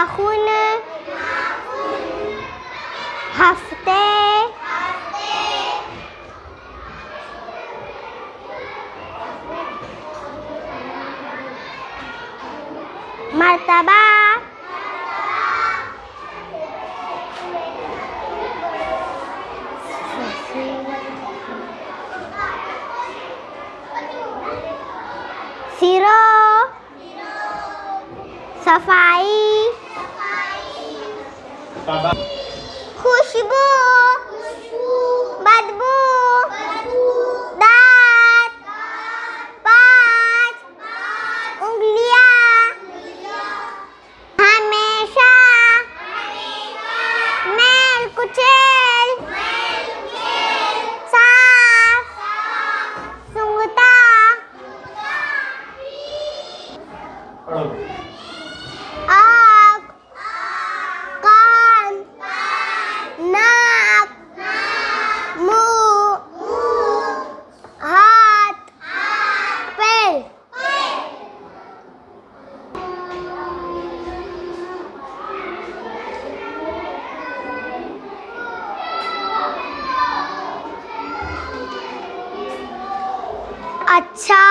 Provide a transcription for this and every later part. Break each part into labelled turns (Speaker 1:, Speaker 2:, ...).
Speaker 1: नाखून, हफ्ते, मर्तबा, सिरो, सफाई, खुशबू, बदबू, दांत, पाँच, उंगलियां, हमेशा, मैल कुचैल, साफ, सूंघता, आँख, कान, नाक, मुंह, हाथ, पैर। अच्छा,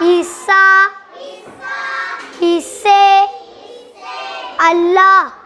Speaker 1: हिस्सा, हिस्से, अल्लाह।